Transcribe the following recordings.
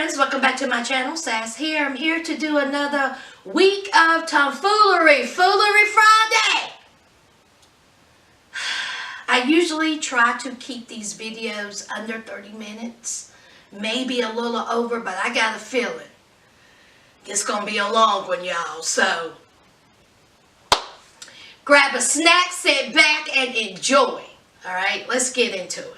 friends, welcome back to my channel. Sas here. I'm here to do another week of Tomfoolery, Foolery Friday. I usually try to keep these videos under 30 minutes, maybe a little over, but I got a feeling it's going to be a long one, y'all. So grab a snack, sit back, and enjoy. All right, let's get into it.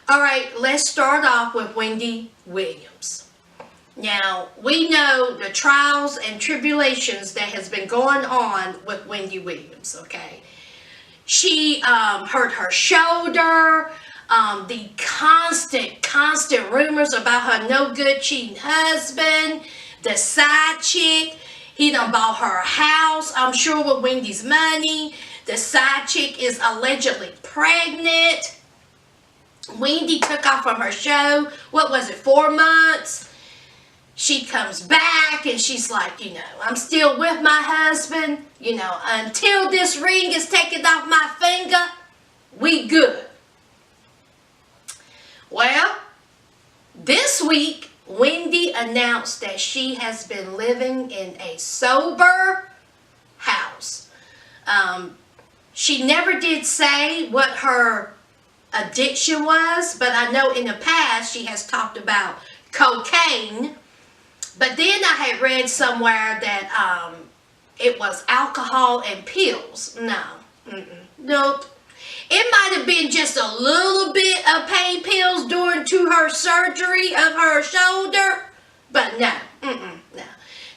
All right, let's start off with Wendy Williams. Now, we know the trials and tribulations that has been going on with Wendy Williams, okay? She hurt her shoulder, the constant rumors about her no good cheating husband, the side chick. He done bought her a house, I'm sure with Wendy's money. The side chick is allegedly pregnant. Wendy took off from her show, what was it, 4 months? She comes back and she's like, I'm still with my husband. Until this ring is taken off my finger, we good. Well, this week, Wendy announced that she has been living in a sober house. She never did say what her addiction was, but I know in the past she has talked about cocaine. But then I had read somewhere that it was alcohol and pills. Nope. It might have been just a little bit of pain pills to her surgery of her shoulder, but no.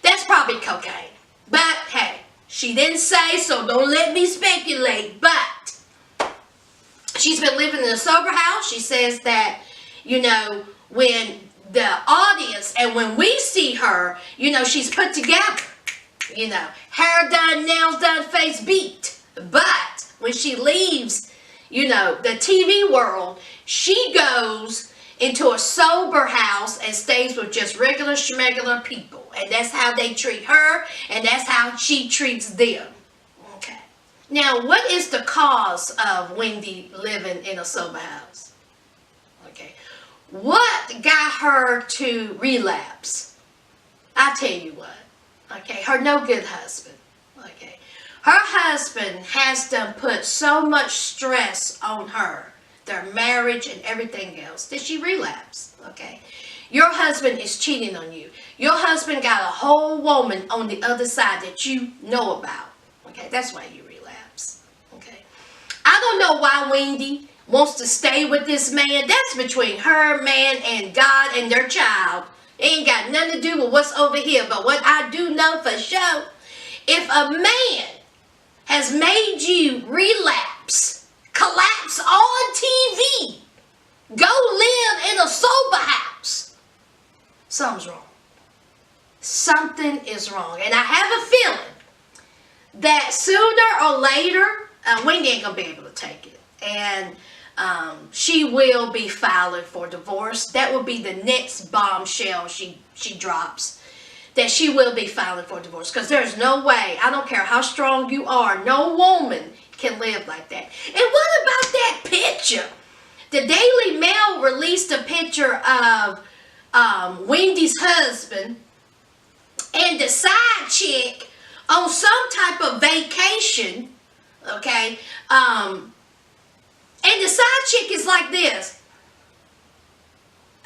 That's probably cocaine. But hey, she didn't say, so don't let me speculate. But she's been living in a sober house. She says that, when the audience and when we see her, she's put together. Hair done, nails done, face beat. But when she leaves, the TV world, she goes into a sober house and stays with just regular schmegular people. And that's how they treat her, and that's how she treats them. Okay. Now, what is the cause of Wendy living in a sober house? Okay. What got her to relapse? I'll tell you what. Okay. Her no good husband. Okay. Her husband has done put so much stress on her, their marriage and everything else, that she relapsed. Okay. Your husband is cheating on you. Your husband got a whole woman on the other side that you know about. Okay. That's why you relapse. Okay. I don't know why Wendy wants to stay with this man. That's between her, man, and God and their child. It ain't got nothing to do with what's over here. But what I do know for sure, if a man has made you relapse, collapse on TV, go live in a sober house, something's wrong. Something is wrong. And I have a feeling that sooner or later, Wendy ain't going to be able to take it. And she will be filing for divorce. That will be the next bombshell she drops. That she will be filing for divorce. Because there's no way, I don't care how strong you are, no woman can live like that. And what about that picture? The Daily Mail released a picture of Wendy's husband and the side chick on some type of vacation. Okay. And the side chick is like this.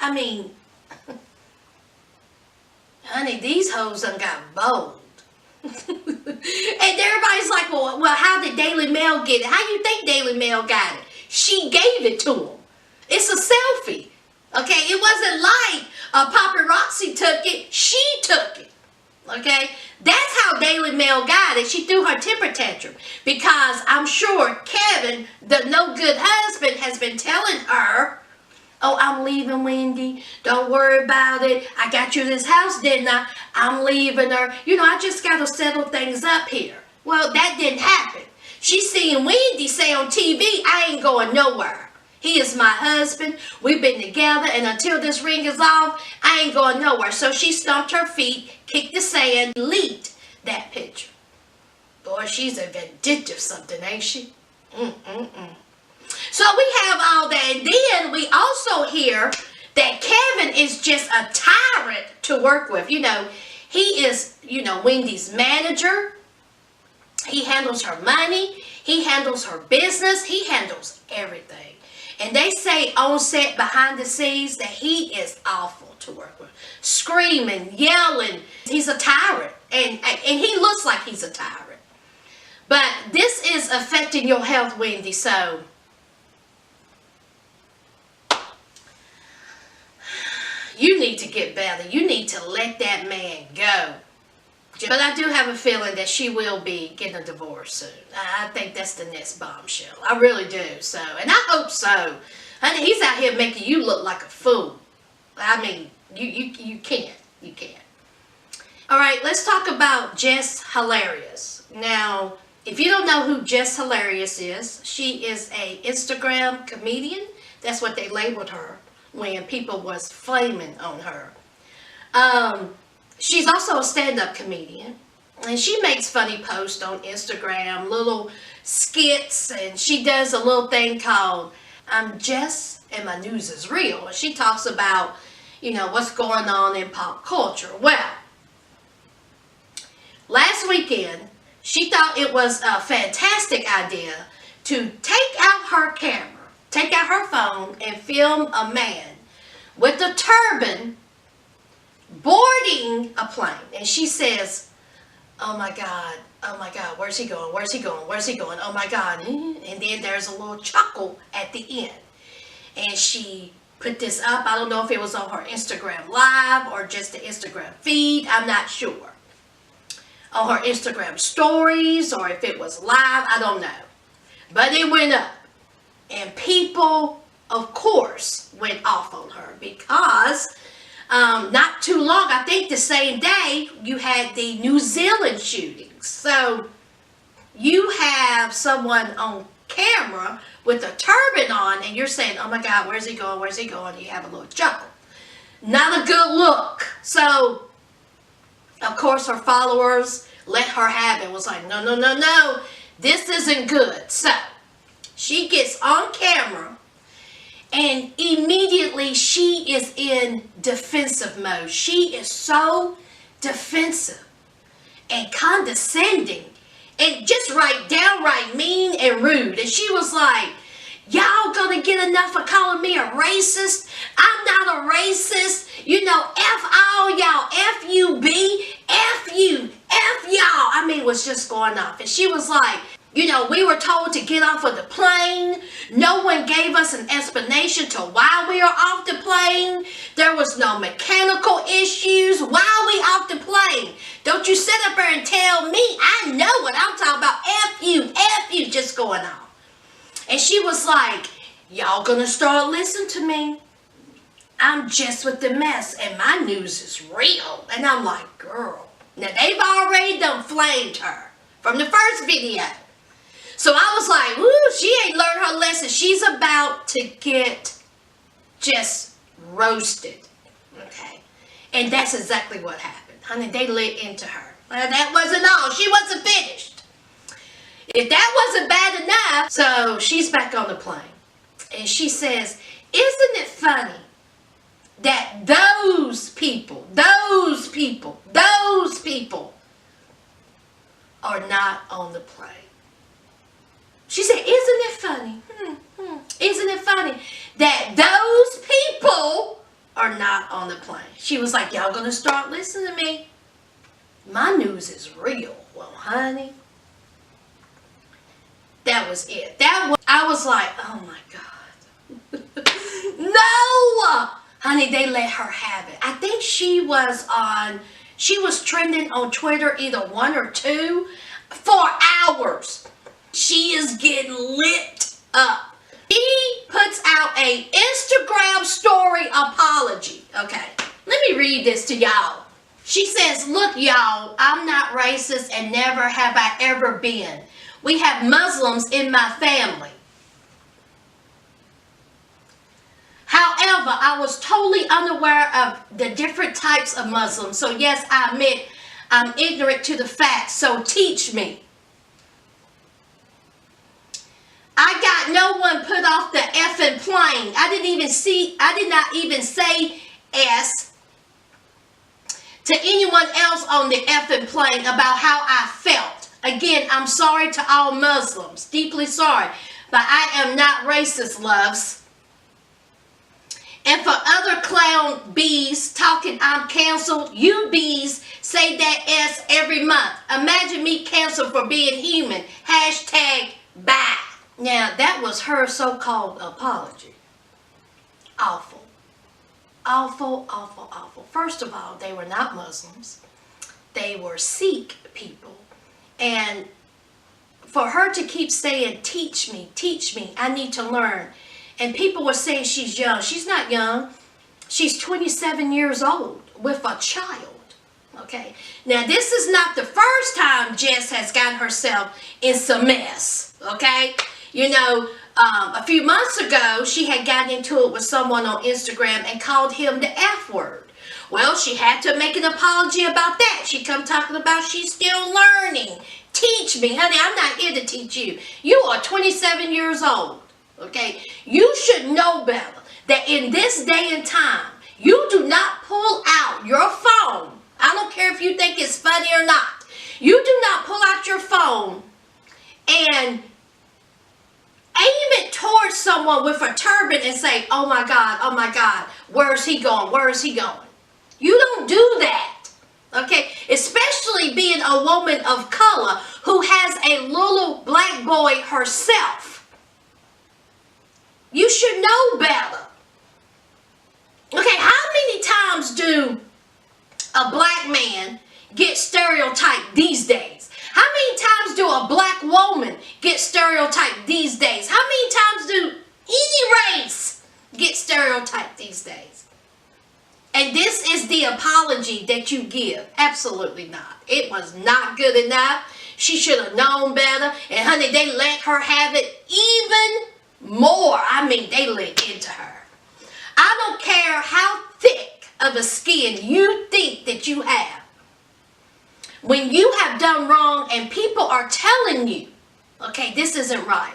I mean, honey, these hoes done got bold. And everybody's like, well, how did Daily Mail get it? How you think Daily Mail got it? She gave it to them. It's a selfie. Okay, it wasn't like a paparazzi took it. She took it. Okay, that's how Daily Mail got it. She threw her temper tantrum because I'm sure Kevin, the no good husband, has been telling her, oh, I'm leaving Wendy. Don't worry about it. I got you this house, didn't I? I'm leaving her. I just got to settle things up here. Well, that didn't happen. She's seeing Wendy say on TV, I ain't going nowhere. He is my husband. We've been together, and until this ring is off, I ain't going nowhere. So she stomped her feet, kicked the sand, leaked that picture. Boy, she's a vindictive something, ain't she? So we have all that. And then we also hear that Kevin is just a tyrant to work with. You know, he is, you know, Wendy's manager. He handles her money. He handles her business. He handles everything. And they say on set, behind the scenes, that he is awful to work with. Screaming, yelling. He's a tyrant. And he looks like he's a tyrant. But this is affecting your health, Wendy, so you need to get better. You need to let that man go. But I do have a feeling that she will be getting a divorce soon. I think that's the next bombshell. I really do. So, and I hope so. Honey, he's out here making you look like a fool. I mean, you can't. You can't. All right, let's talk about Jess Hilarious. Now, if you don't know who Jess Hilarious is, she is a Instagram comedian. That's what they labeled her when people was flaming on her. She's also a stand-up comedian. And she makes funny posts on Instagram, little skits. And she does a little thing called, I'm Jess and my news is real. And she talks about, you know, what's going on in pop culture. Well, last weekend, she thought it was a fantastic idea to take out her camera, take out her phone, and film a man with a turban boarding a plane. And she says, oh my God, where's he going, where's he going, where's he going, oh my God. And then there's a little chuckle at the end. And she put this up. I don't know if it was on her Instagram Live or just the Instagram feed. I'm not sure. On her Instagram stories, or if it was live, I don't know. But it went up. And people, of course, went off on her because not too long, I think the same day, you had the New Zealand shootings. So you have someone on camera with a turban on, and you're saying, oh my God, where's he going, where's he going? And you have a little chuckle. Not a good look. So, of course, her followers let her have it. Was like, no, no, no, no. This isn't good. So, she gets on camera, and immediately she is in defensive mode. She is so defensive and condescending and just downright mean and rude. And she was like, y'all gonna get enough of calling me a racist? I'm not a racist. You know, F all y'all, F-U-B, F-you, F y'all. I mean, it was just going off. And she was like, you know, we were told to get off of the plane. No one gave us an explanation to why we are off the plane. There was no mechanical issues. Why are we off the plane? Don't you sit up there and tell me. I know what I'm talking about. F-you, just going on. And she was like, y'all gonna start listening to me. I'm just with the mess and my news is real. And I'm like, girl. Now they've already done flamed her from the first video. So I was like, ooh, she ain't learned her lesson. She's about to get just roasted. Okay. And that's exactly what happened. Honey, they lit into her. Well, that wasn't all. She wasn't finished. If that wasn't bad enough, so she's back on the plane. And she says, isn't it funny that those people are not on the plane? She said, isn't it funny? Isn't it funny that those people are not on the plane? She was like, y'all gonna start listening to me? My news is real. Well, honey, that was it. I was like, oh my God. No! Honey, they let her have it. I think she was trending on Twitter, either 1 or 2, for hours. She is getting lit up. She puts out a Instagram story apology. Okay, let me read this to y'all. She says, look, y'all, I'm not racist and never have I ever been. We have Muslims in my family. However, I was totally unaware of the different types of Muslims. So yes, I admit I'm ignorant to the facts. So teach me. I got no no one put off the effing plane. I did not even say S to anyone else on the effing plane about how I felt. Again, I'm sorry to all Muslims. Deeply sorry. But I am not racist, loves. And for other clown bees talking I'm canceled, you bees say that S every month. Imagine me canceled for being human. Hashtag bye. Now, that was her so-called apology. Awful. Awful, awful, awful. First of all, they were not Muslims. They were Sikh people. And for her to keep saying, teach me, I need to learn. And people were saying she's young. She's not young. She's 27 years old with a child. Okay. Now, this is not the first time Jess has gotten herself in some mess. Okay. You know, a few months ago, she had gotten into it with someone on Instagram and called him the F word. Well, she had to make an apology about that. She come talking about she's still learning. Teach me, honey. I'm not here to teach you. You are 27 years old. Okay. You should know better that in this day and time, you do not pull out your phone. I don't care if you think it's funny or not. You do not pull out your phone and aim it towards someone with a turban and say, oh my God, where's he going? Where is he going? You don't do that. Okay? Especially being a woman of color who has a little black boy herself. You should know better. Okay, how many times do a black man get stereotyped these days? How many times do a black woman get stereotyped these days? How many times do any race get stereotyped these days? And this is the apology that you give. Absolutely not. It was not good enough. She should have known better. And honey, they let her have it even more. I mean, they let into her. I don't care how thick of a skin you think that you have. When you have done wrong and people are telling you, okay, this isn't right,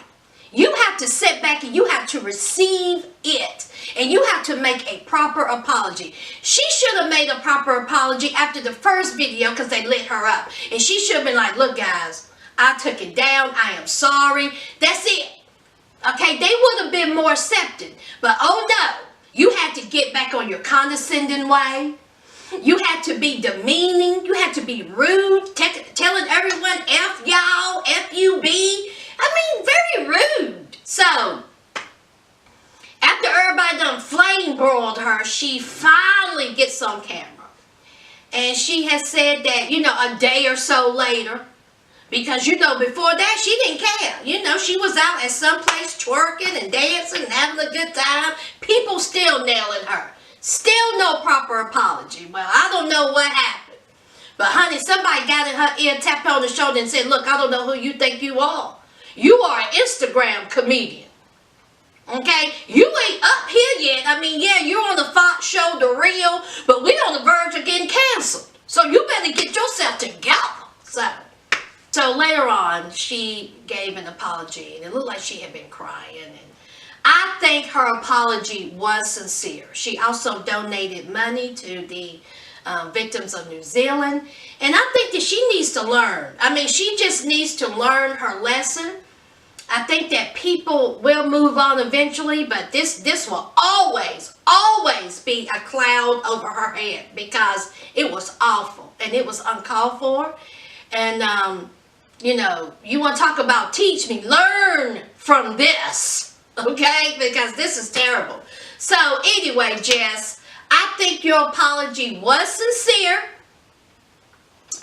you have to sit back and you have to receive it. And you have to make a proper apology. She should have made a proper apology after the first video because they lit her up. And she should have been like, look guys, I took it down. I am sorry. That's it. Okay, they would have been more accepted. But oh no, you had to get back on your condescending way. You had to be demeaning. You had to be rude, telling everyone F y'all, F-U-B. I mean, very rude. So, after everybody done flame broiled her, she finally gets on camera. And she has said that, you know, a day or so later, because, you know, before that, she didn't care. You know, she was out at some place twerking and dancing and having a good time. People still nailing her. Still no proper apology. Well, I don't know what happened. But, honey, somebody got in her ear, tapped her on the shoulder and said, look, I don't know who you think you are. You are an Instagram comedian. Okay? You ain't up here yet. I mean, yeah, you're on the Fox show, The Real, but we're on the verge of getting canceled. So you better get yourself together. So later on, she gave an apology, and it looked like she had been crying. And I think her apology was sincere. She also donated money to the victims of New Zealand. And I think that she needs to learn. I mean, she just needs to learn her lesson. I think that people will move on eventually, but this will always be a cloud over her head because it was awful and it was uncalled for. And, you know, you want to talk about teach me, learn from this, okay? Because this is terrible. So anyway, Jess, I think your apology was sincere,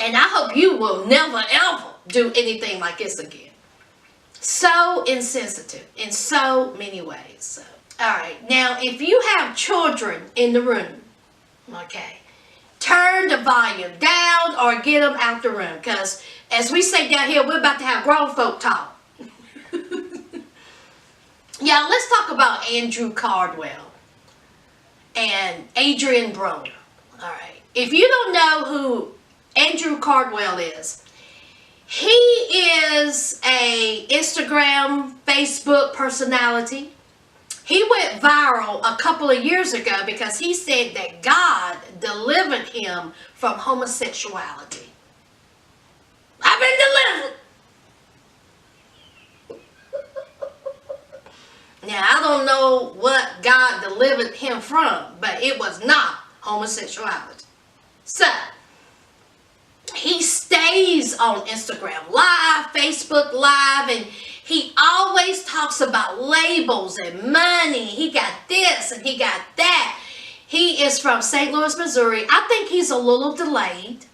and I hope you will never ever do anything like this again. So insensitive in so many ways. So, all right, now if you have children in the room, okay, turn the volume down or get them out the room, because as we say down here, we're about to have grown folk talk. Yeah, let's talk about Andrew Cardwell and Adrian Broner. All right, if you don't know who Andrew Cardwell is, He is a Instagram, Facebook personality. He went viral a couple of years ago because he said that God delivered him from homosexuality. I've been delivered. Now, I don't know what God delivered him from, but it was not homosexuality. So, he stays on Instagram Live, Facebook Live, and he always talks about labels and money. He got this and he got that. He is from St. Louis, Missouri. I think he's a little delayed.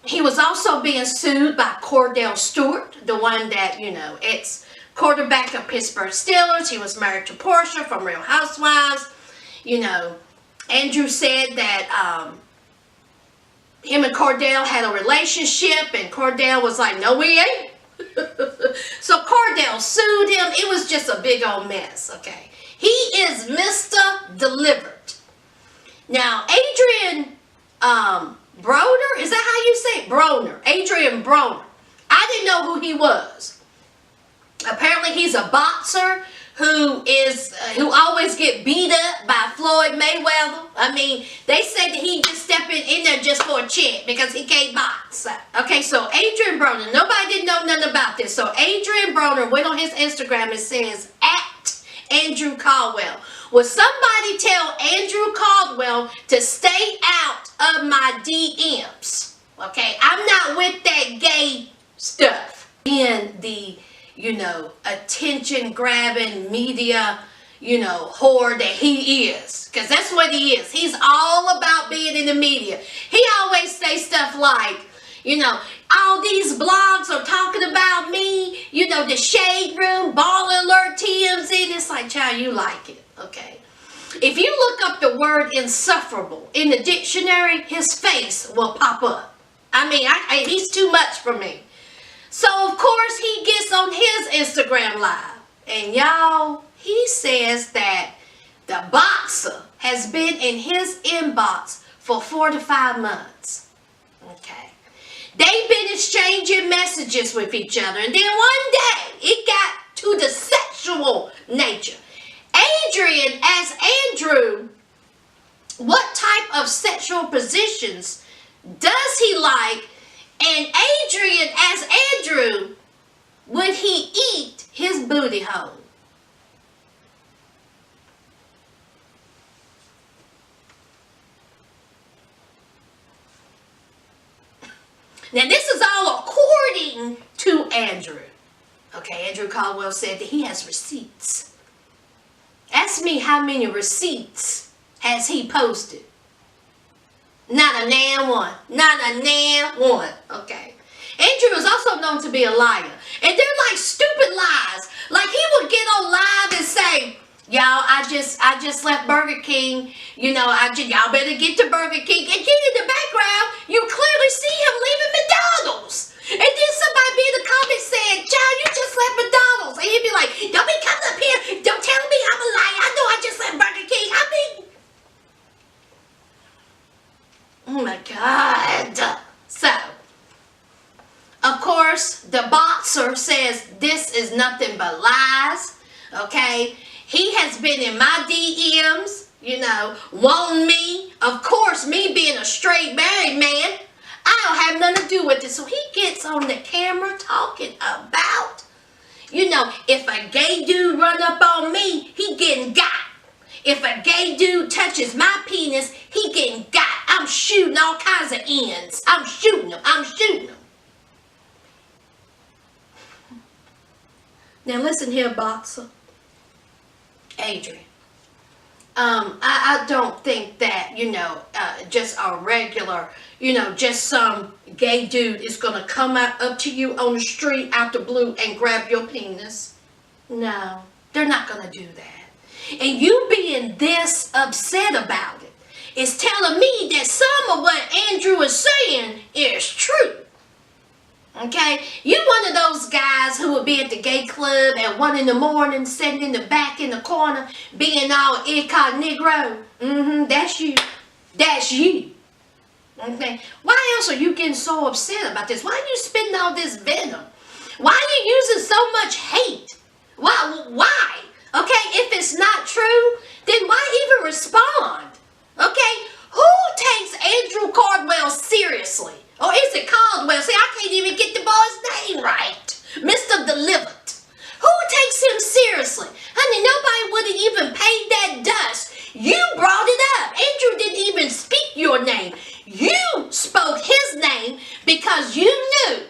He was also being sued by Cordell Stewart, the one that, it's quarterback of Pittsburgh Steelers. He was married to Portia from Real Housewives. Andrew said that him and Cordell had a relationship, and Cordell was like, no, we ain't. So Cordell sued him. It was just a big old mess, okay? He is Mr. Delivered. Now, Adrian Broner, is that how you say it? Broner. Adrian Broner. I didn't know who he was. Apparently he's a boxer who always get beat up by Floyd Mayweather. I mean, they said that he just stepping in there just for a check because he can't box. Okay, so Adrian Broner, nobody didn't know nothing about this. So Adrian Broner went on his Instagram and says, @Andrew Caldwell. Will somebody tell Andrew Caldwell to stay out of my DMs? Okay, I'm not with that gay stuff. In the attention-grabbing media, whore that he is. Because that's what he is. He's all about being in the media. He always say stuff like, all these blogs are talking about me, the Shade Room, Ball Alert, TMZ. It's like, child, you like it, okay? If you look up the word insufferable in the dictionary, his face will pop up. I mean, he's too much for me. So, of course, he gets on his Instagram Live. And, y'all, he says that the boxer has been in his inbox for 4 to 5 months. Okay. They've been exchanging messages with each other. And then one day, it got to the sexual nature. Adrian asked Andrew, what type of sexual positions does he like? And Adrian asked Andrew, would he eat his booty hole? Now, this is all according to Andrew. Okay, Andrew Caldwell said that he has receipts. Ask me how many receipts has he posted. Not a damn one. Not a damn one. Okay. Andrew is also known to be a liar. And they're like stupid lies. Like he would get on live and say, y'all, I just left Burger King. Y'all better get to Burger King. And get in the background, you clearly see him leaving McDonald's. And then somebody be in the comments saying, child, you just left McDonald's. And he'd be like, don't be coming up here. Don't tell me I'm a liar. I know I just left Burger King. Oh my God. So, of course, the boxer says this is nothing but lies. Okay. He has been in my DMs, wanting me. Of course, me being a straight married man, I don't have nothing to do with it. So he gets on the camera talking about, if a gay dude run up on me, he getting got. If a gay dude touches my penis, he getting got. I'm shooting all kinds of ends. I'm shooting them. Now listen here, boxer. Adrian. I don't think that, just a regular, just some gay dude is going to come up to you on the street out the blue and grab your penis. No, they're not going to do that. And you being this upset about it is telling me that some of what Andrew is saying is true. Okay? You one of those guys who would be at the gay club at 1 in the morning, sitting in the back in the corner, being all incognito. That's you. That's you. Okay? Why else are you getting so upset about this? Why are you spitting all this venom? Why are you using so much hate? Why? Okay, if it's not true, then why even respond? Okay, who takes Andrew Cardwell seriously? Or is it Caldwell? See, I can't even get the boy's name right. Mr. Delivered. Who takes him seriously? Honey, nobody would have even paid that dust. You brought it up. Andrew didn't even speak your name. You spoke his name because you knew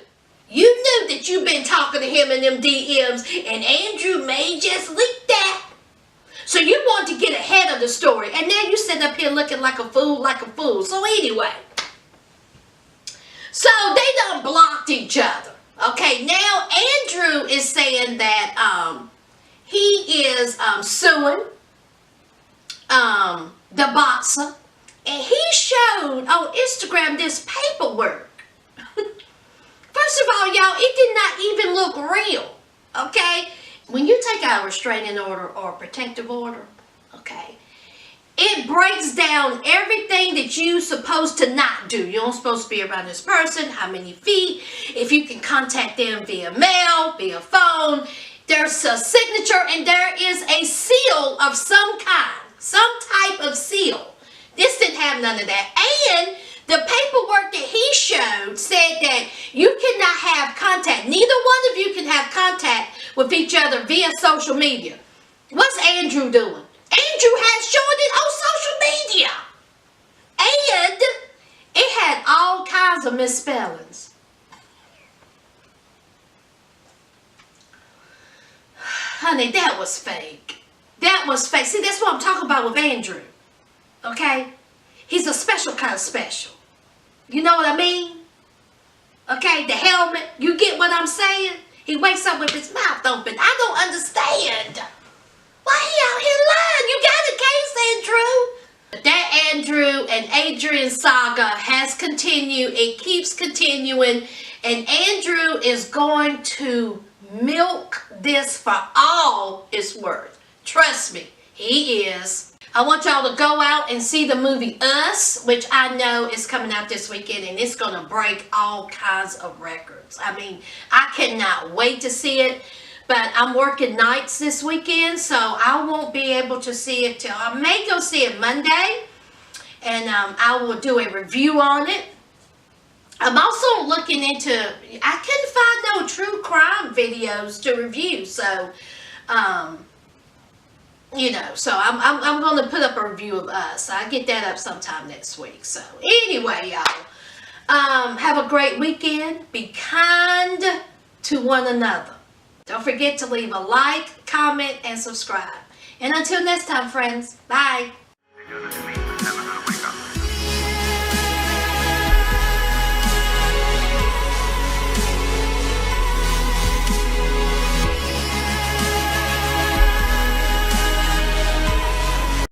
that you've been talking to him in them DMs, and Andrew may just leak that. So you want to get ahead of the story, and now you sit up here looking like a fool. So anyway, so they done blocked each other. Okay, now Andrew is saying that he is suing the boxer, and he showed on Instagram this paperwork. First of all, y'all, it did not even look real, okay? When you take out a restraining order or a protective order, okay, it breaks down everything that you're supposed to not do. You're not supposed to be around this person, how many feet, if you can contact them via mail, via phone. There's a signature and there is a seal of some kind, some type of seal. This didn't have none of that. And the paperwork that he showed said that you cannot have contact. Neither one of you can have contact with each other via social media. What's Andrew doing? Andrew has shown it on social media. And it had all kinds of misspellings. Honey, that was fake. That was fake. See, that's what I'm talking about with Andrew. Okay? He's a special kind of special. You know what I mean? Okay, the helmet. You get what I'm saying? He wakes up with his mouth open. I don't understand. Why he out here lying? You got a case, Andrew? That Andrew and Adrian saga has continued. It keeps continuing. And Andrew is going to milk this for all it's worth. Trust me, he is. I want y'all to go out and see the movie Us, which I know is coming out this weekend, and it's going to break all kinds of records. I mean, I cannot wait to see it, but I'm working nights this weekend, so I won't be able to see it till, I may go see it Monday, and I will do a review on it. I'm also looking into, I couldn't find no true crime videos to review, so, you know, so I'm going to put up a review of Us. I'll get that up sometime next week. So anyway, y'all, have a great weekend. Be kind to one another. Don't forget to leave a like, comment, and subscribe. And until next time, friends, bye.